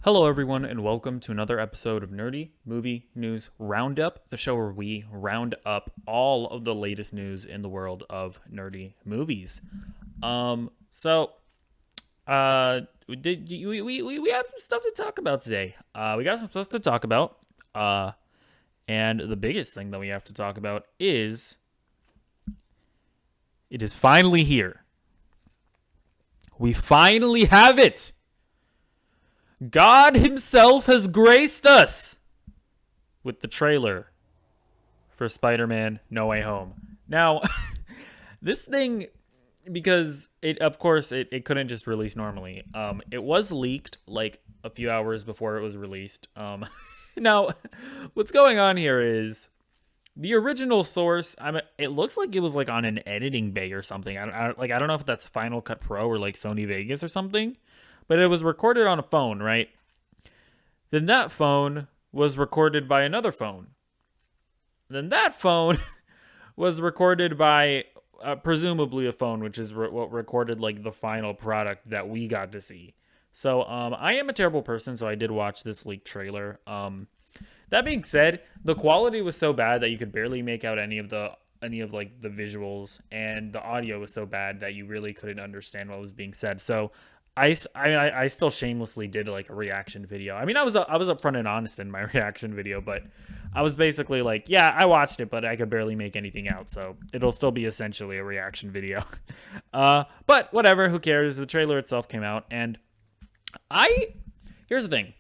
Hello, everyone, and welcome to another episode of Nerdy Movie News Roundup, the show where we round up all of the latest news in the world of nerdy movies. So, we have some stuff to talk about today. We got some stuff to talk about. And the biggest thing that we have to talk about is it is finally here. We finally have it. God himself has graced us with the trailer for Spider-Man No Way Home. Now, this thing, because of course it couldn't just release normally. It was leaked like a few hours before it was released. Now, what's going on here is the original source. It looks like it was like on an editing bay or something. I don't know if that's Final Cut Pro or like Sony Vegas or something. But it was recorded on a phone, right? Then that phone was recorded by another phone. Then that phone was recorded by presumably a phone, which is what recorded like the final product that we got to see. So I am a terrible person, so I did watch this leaked trailer. That being said, the quality was so bad that you could barely make out any of like the visuals, and the audio was so bad that you really couldn't understand what was being said. So I still shamelessly did like a reaction video. I mean, I was upfront and honest in my reaction video, but I was basically like, yeah, I watched it, but I could barely make anything out, so it'll still be essentially a reaction video. But whatever, who cares? The trailer itself came out, and here's the thing.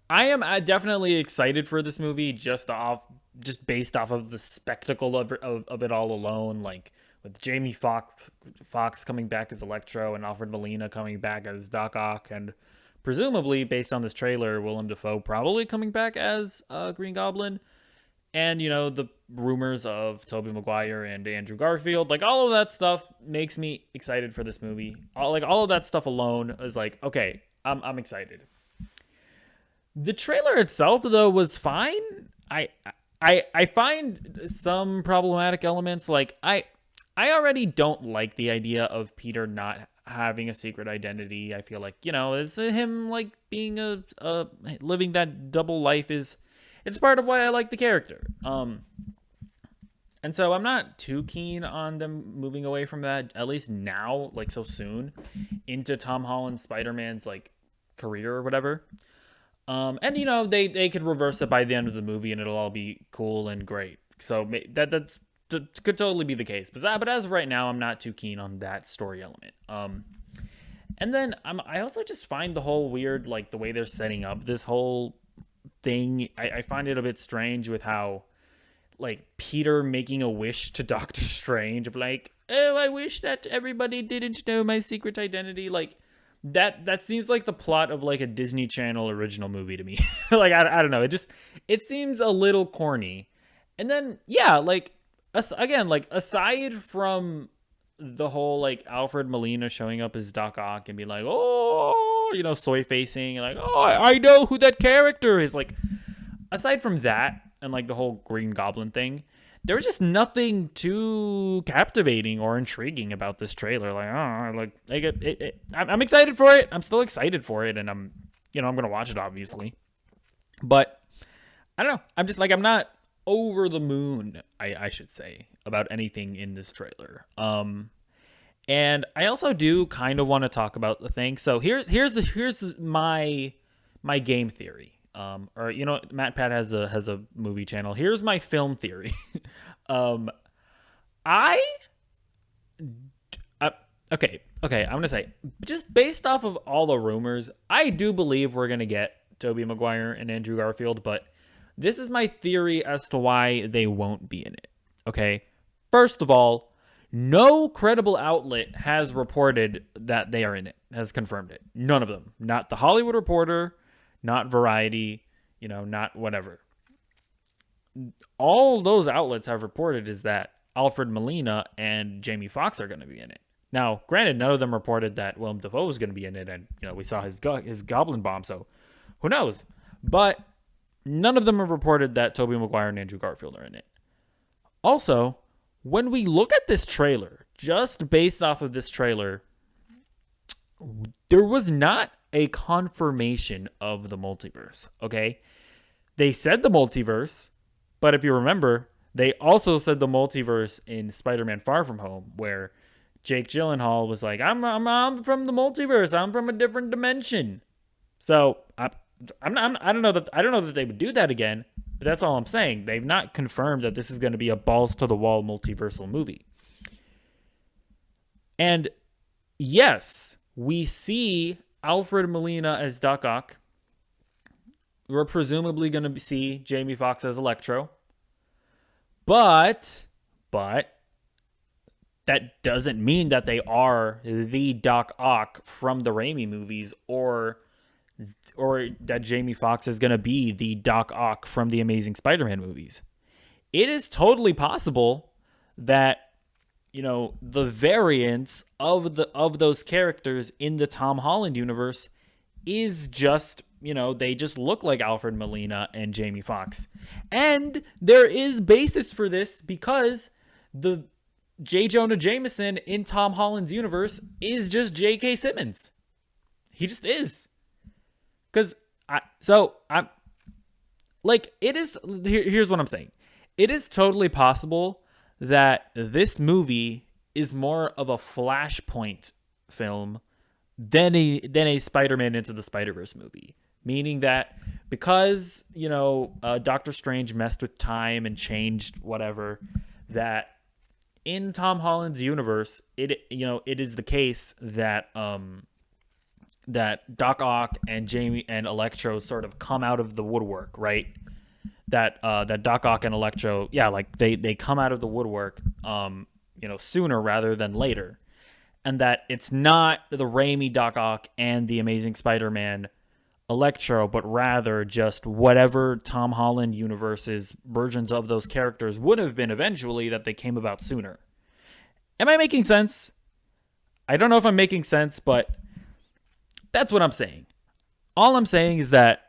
I am definitely excited for this movie just based off of the spectacle of it all alone, like with Jamie Foxx coming back as Electro and Alfred Molina coming back as Doc Ock, and presumably, based on this trailer, Willem Dafoe probably coming back as Green Goblin, and, you know, the rumors of Tobey Maguire and Andrew Garfield. Like, all of that stuff makes me excited for this movie. All of that stuff alone is like, okay, I'm excited. The trailer itself, though, was fine. I find some problematic elements. Like, I already don't like the idea of Peter not having a secret identity. I feel like, you know, it's him like being living that double life it's part of why I like the character. And so I'm not too keen on them moving away from that, at least now, like so soon, into Tom Holland's Spider-Man's like career or whatever. And you know, they could reverse it by the end of the movie and it'll all be cool and great. So that's could totally be the case, but as of right now, I'm not too keen on that story element. And then I also just find the whole weird, like the way they're setting up this whole thing. I find it a bit strange with how, like, Peter making a wish to Doctor Strange of like, oh, I wish that everybody didn't know my secret identity. Like that seems like the plot of like a Disney Channel original movie to me. Like I don't know, it seems a little corny. And then yeah, like. Again, like, aside from the whole, like, Alfred Molina showing up as Doc Ock and being like, oh, you know, soy facing, and like, oh, I know who that character is. Like, aside from that and, like, the whole Green Goblin thing, there was just nothing too captivating or intriguing about this trailer. Like, I'm excited for it. I'm still excited for it, and I'm going to watch it, obviously. But, I don't know. I'm just, like, I'm not over the moon, I should say, about anything in this trailer. And I also do kind of want to talk about the thing. So here's my game theory. Or, you know, Matt Pat has a movie channel. Here's my film theory. Okay, I'm gonna say, just based off of all the rumors, I do believe we're gonna get Tobey Maguire and Andrew Garfield, but this is my theory as to why they won't be in it, okay? First of all, no credible outlet has reported that they are in it, has confirmed it. None of them. Not The Hollywood Reporter, not Variety, you know, not whatever. All those outlets have reported is that Alfred Molina and Jamie Foxx are going to be in it. Now, granted, none of them reported that Willem Dafoe was going to be in it, and, you know, we saw his Goblin Bomb, so who knows? But none of them have reported that Tobey Maguire and Andrew Garfield are in it. Also, when we look at this trailer, just based off of this trailer, there was not a confirmation of the multiverse, okay? They said the multiverse, but if you remember, they also said the multiverse in Spider-Man Far From Home, where Jake Gyllenhaal was like, I'm from the multiverse. I'm from a different dimension. So I don't know that they would do that again, but that's all I'm saying. They've not confirmed that this is going to be a balls to the wall multiversal movie. And yes, we see Alfred Molina as Doc Ock. We're presumably going to see Jamie Foxx as Electro. But that doesn't mean that they are the Doc Ock from the Raimi movies, or that Jamie Foxx is going to be the Doc Ock from the Amazing Spider-Man movies. It is totally possible that, you know, the variants of those characters in the Tom Holland universe is just, you know, they just look like Alfred Molina and Jamie Foxx. And there is basis for this because the J. Jonah Jameson in Tom Holland's universe is just J.K. Simmons. He just is. Because I'm like, it is, here's what I'm saying. It is totally possible that this movie is more of a Flashpoint film than a Spider-Man Into the Spider-Verse movie. Meaning that because, you know, Doctor Strange messed with time and changed whatever, that in Tom Holland's universe, it is the case that that Doc Ock and Jamie and Electro sort of come out of the woodwork, right? That Doc Ock and Electro, yeah, like they come out of the woodwork, sooner rather than later, and that it's not the Raimi Doc Ock and the Amazing Spider-Man Electro, but rather just whatever Tom Holland universe's versions of those characters would have been eventually, that they came about sooner. Am I making sense? I don't know if I'm making sense, but that's what I'm saying. All I'm saying is that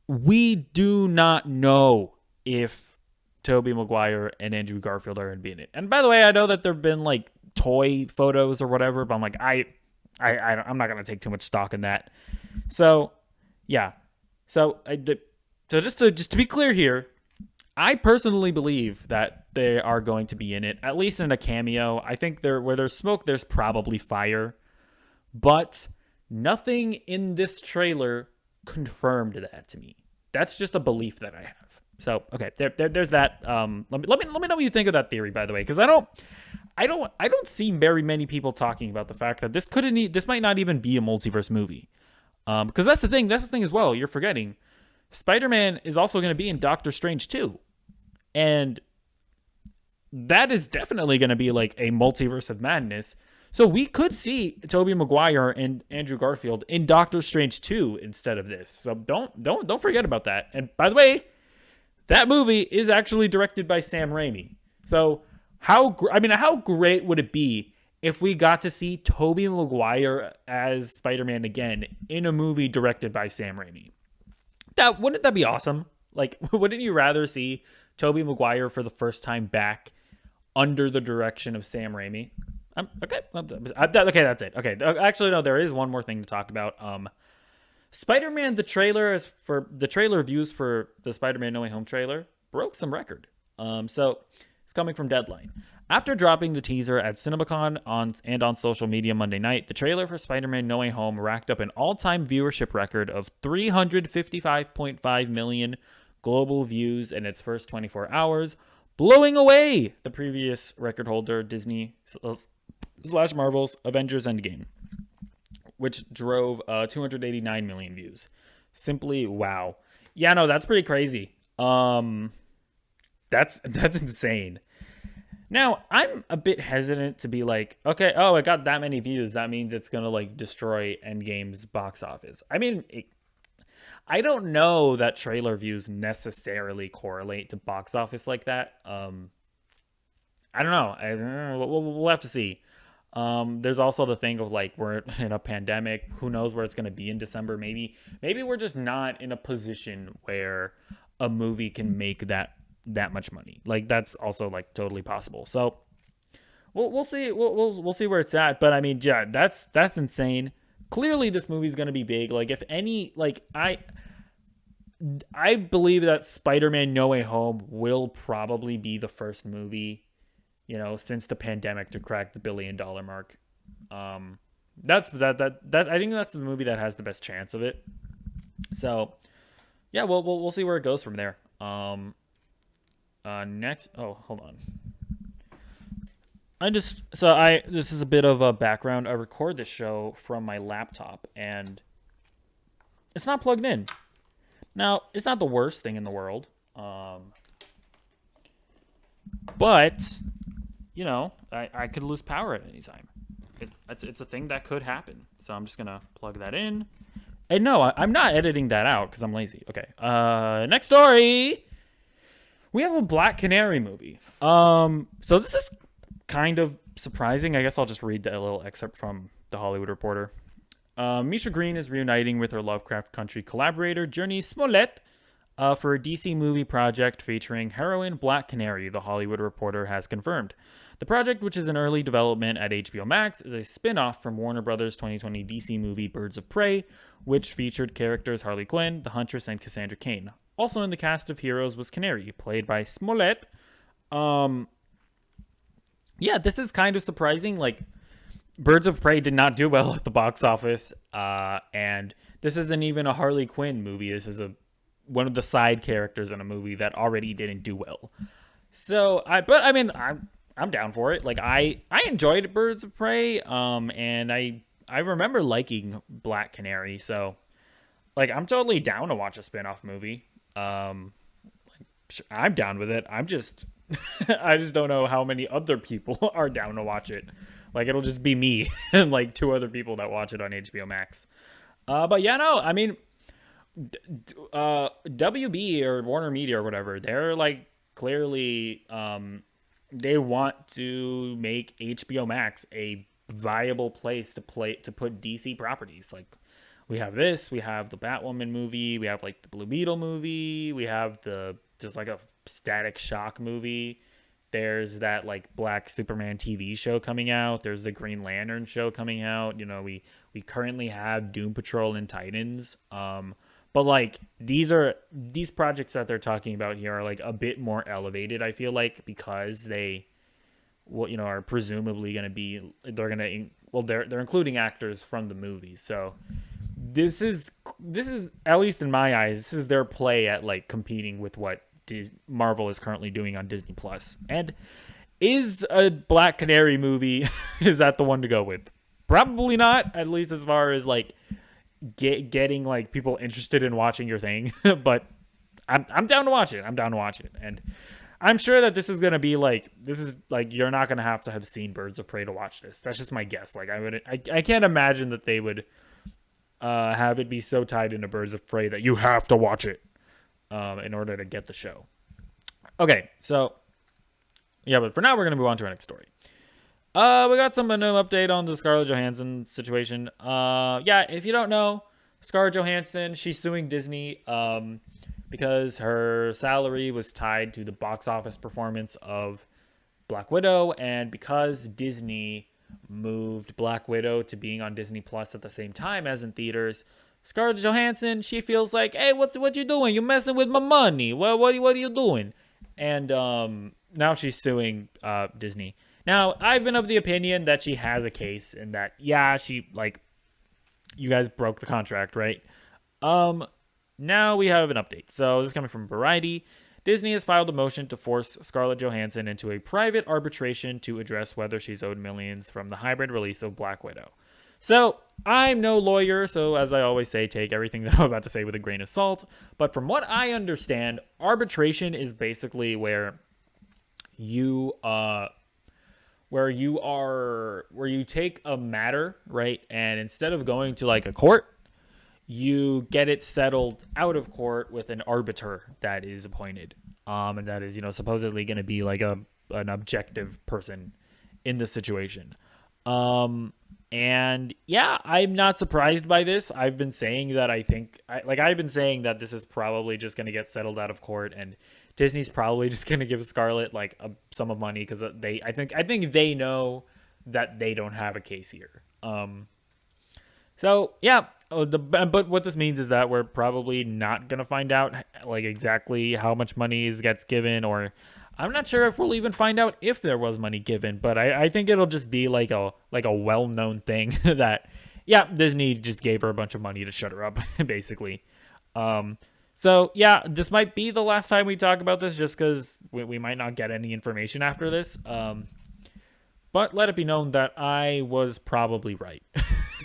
we do not know if Tobey Maguire and Andrew Garfield are going to be in it. And by the way, I know that there have been like toy photos or whatever, but I'm like, I'm not going to take too much stock in that. So, yeah. So just to be clear here, I personally believe that they are going to be in it, at least in a cameo. I think where there's smoke, there's probably fire. But nothing in this trailer confirmed that to me. That's just a belief that I have. So, okay, there's that. Let me know what you think of that theory, by the way, because I don't see very many people talking about the fact that this might not even be a multiverse movie. Because that's the thing as well. You're forgetting Spider-Man is also going to be in Doctor Strange 2. And that is definitely going to be like a multiverse of madness. So we could see Tobey Maguire and Andrew Garfield in Doctor Strange 2 instead of this. So don't forget about that. And by the way, that movie is actually directed by Sam Raimi. So how great would it be if we got to see Tobey Maguire as Spider-Man again in a movie directed by Sam Raimi? Wouldn't that be awesome? Like, wouldn't you rather see Tobey Maguire for the first time back under the direction of Sam Raimi? Okay, that's it. Okay, actually, no, there is one more thing to talk about. Spider-Man, the trailer views for the Spider-Man No Way Home trailer broke some record. So it's coming from Deadline. After dropping the teaser at CinemaCon on social media Monday night, the trailer for Spider-Man No Way Home racked up an all-time viewership record of 355.5 million global views in its first 24 hours, blowing away the previous record holder, Disney / Marvel's Avengers Endgame, which drove 289 million views. Simply wow. Yeah, no, that's pretty crazy. That's insane. Now, I'm a bit hesitant to be like, okay, oh, it got that many views. That means it's going to like destroy Endgame's box office. I mean, I don't know that trailer views necessarily correlate to box office like that. I don't know. We'll have to see. There's also the thing of like, we're in a pandemic. Who knows where it's going to be in December? Maybe we're just not in a position where a movie can make that much money. Like, that's also like totally possible. So we'll see. We'll see where it's at. But I mean, yeah, that's insane. clearly this movie's going to be big. Like, if any, like, I believe that Spider-Man No Way Home will probably be the first movie, since the pandemic to crack the $1 billion mark. That's that I think that's the movie that has the best chance of it. So, yeah, we'll see where it goes from there. Next, oh, hold on. This is a bit of a background. I record this show from my laptop and it's not plugged in. Now, it's not the worst thing in the world. But, I could lose power at any time. It's a thing that could happen. So I'm just going to plug that in. And no, I'm not editing that out because I'm lazy. Okay. Next story. We have a Black Canary movie. So this is kind of surprising. I guess I'll just read a little excerpt from The Hollywood Reporter. Misha Green is reuniting with her Lovecraft Country collaborator, Journey Smollett, for a DC movie project featuring heroine Black Canary, The Hollywood Reporter has confirmed. The project, which is in early development at HBO Max, is a spin-off from Warner Bros. 2020 DC movie Birds of Prey, which featured characters Harley Quinn, the Huntress, and Cassandra Cain. Also in the cast of heroes was Canary, played by Smollett. Yeah, this is kind of surprising. Like, Birds of Prey did not do well at the box office, and this isn't even a Harley Quinn movie. This is one of the side characters in a movie that already didn't do well. So, I'm down for it. Like, I enjoyed Birds of Prey, and I remember liking Black Canary. So, like, I'm totally down to watch a spin-off movie. I'm down with it. I just don't know how many other people are down to watch it. Like, it'll just be me and like two other people that watch it on HBO Max. But yeah, no, I mean, WB or Warner Media or whatever, they're like clearly, they want to make HBO Max a viable place to put DC properties. Like, we have this, we have the Batwoman movie, we have like the Blue Beetle movie, we have just like a Static Shock movie. There's that like Black Superman TV show coming out. There's the Green Lantern show coming out. We currently have Doom Patrol and Titans. But like these projects that they're talking about here are like a bit more elevated, I feel like, because they are presumably going to be, they're including actors from the movies. So this is at least in my eyes, this is their play at like competing with what Marvel is currently doing on Disney Plus. And is a Black Canary movie is that the one to go with? Probably not, at least as far as like getting like people interested in watching your thing. But I'm down to watch it. And I'm sure that this is you're not gonna have to have seen Birds of Prey to watch this. That's just my guess. Like, I can't imagine that they would have it be so tied into Birds of Prey that you have to watch it in order to get the show. Okay, so yeah, but for now we're gonna move on to our next story. We got some new update on the Scarlett Johansson situation. Yeah, if you don't know, Scarlett Johansson, she's suing Disney because her salary was tied to the box office performance of Black Widow, and because Disney moved Black Widow to being on Disney Plus at the same time as in theaters, Scarlett Johansson, she feels like, hey, what you doing? You messing with my money? What are you doing? And now she's suing Disney. Now, I've been of the opinion that she has a case and that, yeah, she, like, you guys broke the contract, right? Now we have an update. So this is coming from Variety. Disney has filed a motion to force Scarlett Johansson into a private arbitration to address whether she's owed millions from the hybrid release of Black Widow. So, I'm no lawyer, so as I always say, take everything that I'm about to say with a grain of salt. But from what I understand, arbitration is basically where you take a matter, right, and instead of going to like a court, you get it settled out of court with an arbiter that is appointed, and that is supposedly going to be like an objective person in the situation. And yeah, I'm not surprised by this. I've been saying that I've been saying that this is probably just going to get settled out of court, and Disney's probably just going to give Scarlett like a sum of money because I think they know that they don't have a case here. So yeah, but what this means is that we're probably not gonna find out like exactly how much money gets given, or I'm not sure if we'll even find out if there was money given. But I think it'll just be like a well known thing that yeah, Disney just gave her a bunch of money to shut her up, basically. Um, so yeah, this might be the last time we talk about this, just because we might not get any information after this. But let it be known that I was probably right.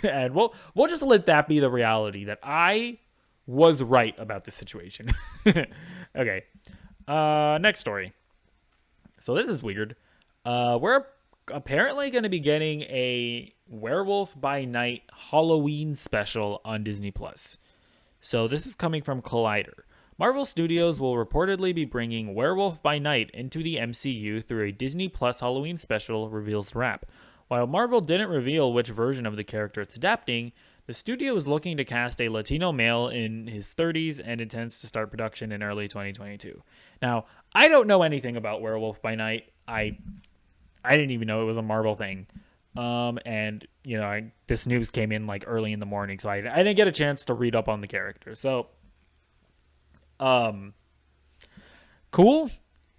And we'll just let that be the reality that I was right about this situation. Okay. Next story. So this is weird. We're apparently going to be getting a Werewolf by Night Halloween special on Disney Plus. So this is coming from Collider. Marvel Studios will reportedly be bringing Werewolf by Night into the MCU through a Disney Plus Halloween special, reveals Wrap. While Marvel didn't reveal which version of the character it's adapting, the studio is looking to cast a Latino male in his 30s and intends to start production in early 2022. Now, I don't know anything about Werewolf by Night. I didn't even know it was a Marvel thing. And you know, this news came in like early in the morning, so I didn't get a chance to read up on the character. So, cool.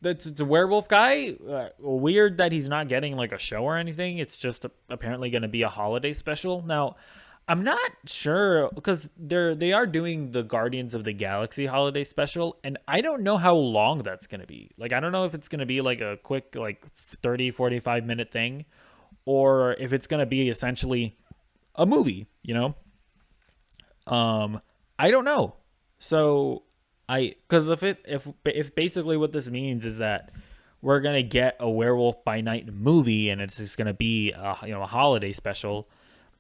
It's a werewolf guy. Weird that he's not getting like a show or anything. It's just apparently going to be a holiday special. Now, I'm not sure because they are doing the Guardians of the Galaxy holiday special, and I don't know how long that's going to be. Like, I don't know if it's going to be like a quick like 30, 45-minute thing, or if it's going to be essentially a movie, you know? I don't know. So because if basically what this means is that we're going to get a Werewolf by Night movie and it's just going to be a holiday special,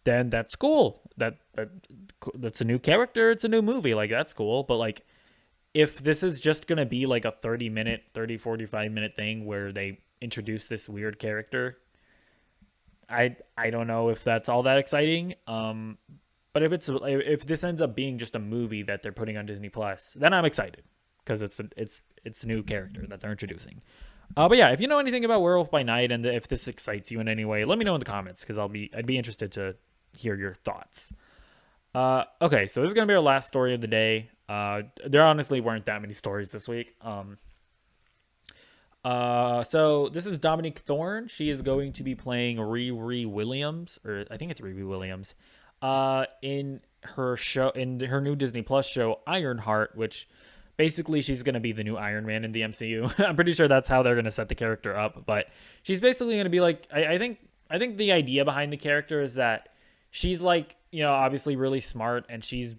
then that's cool. That's a new character, it's a new movie, like that's cool. But like if this is just going to be like a 45-minute thing where they introduce this weird character, I don't know if that's all that exciting. But if this ends up being just a movie that they're putting on Disney Plus, then I'm excited because it's a new character that they're introducing. But yeah, if you know anything about Werewolf by Night and if this excites you in any way, let me know in the comments because I'd be interested to hear your thoughts. Okay, so this is gonna be our last story of the day. There honestly weren't that many stories this week. So this is Dominique Thorne. She is going to be playing Riri Williams, or I think it's Riri Williams, in her new Disney Plus show Ironheart, which basically she's going to be the new Iron Man in the MCU. I'm pretty sure that's how they're going to set the character up, but she's basically going to be like, I think the idea behind the character is that she's like, you know, obviously really smart, and she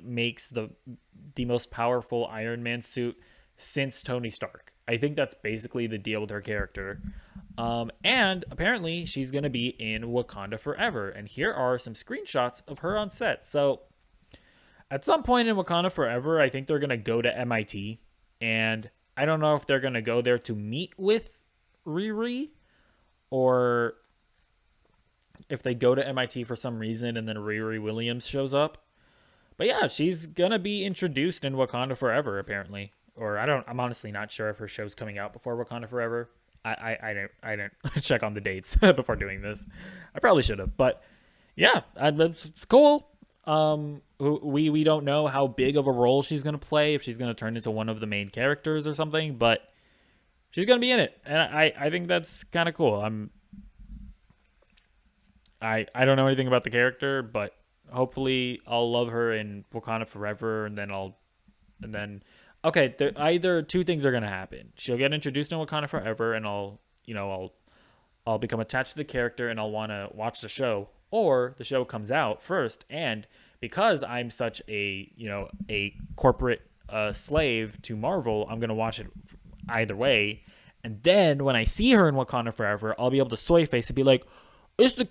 makes the most powerful Iron Man suit since Tony Stark. I think that's basically the deal with her character. And apparently she's going to be in Wakanda Forever. And here are some screenshots of her on set. So at some point in Wakanda Forever, I think they're going to go to MIT. And I don't know if they're going to go there to meet with Riri, or if they go to MIT for some reason and then Riri Williams shows up. But yeah, she's going to be introduced in Wakanda Forever, apparently. Or I'm honestly not sure if her show's coming out before Wakanda Forever. I didn't check on the dates before doing this. I probably should have, but yeah, it's cool. We don't know how big of a role she's gonna play, if she's gonna turn into one of the main characters or something, but she's gonna be in it, and I think that's kind of cool. I don't know anything about the character, but hopefully I'll love her in Wakanda Forever, and then. Okay, either two things are gonna happen. She'll get introduced in Wakanda Forever, and I'll become attached to the character, and I'll want to watch the show. Or the show comes out first, and because I'm such a corporate slave to Marvel, I'm gonna watch it either way. And then when I see her in Wakanda Forever, I'll be able to soy face and be like, it's the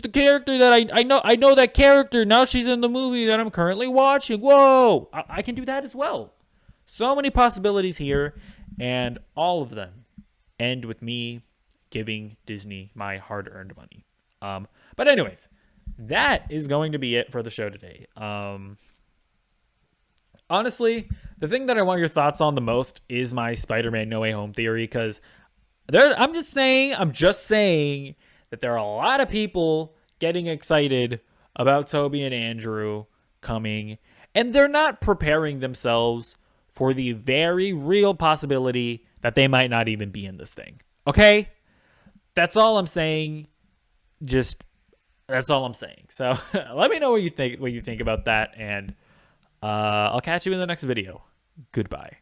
character that I know that character. Now she's in the movie that I'm currently watching. Whoa, I can do that as well. So many possibilities here, and all of them end with me giving Disney my hard-earned money. But anyways, that is going to be it for the show today. Honestly, the thing that I want your thoughts on the most is my Spider-Man No Way Home theory, because I'm just saying that there are a lot of people getting excited about Tobey and Andrew coming, and they're not preparing themselves for the very real possibility that they might not even be in this thing. Okay? That's all I'm saying. That's all I'm saying. So let me know what you think about that, and I'll catch you in the next video. Goodbye.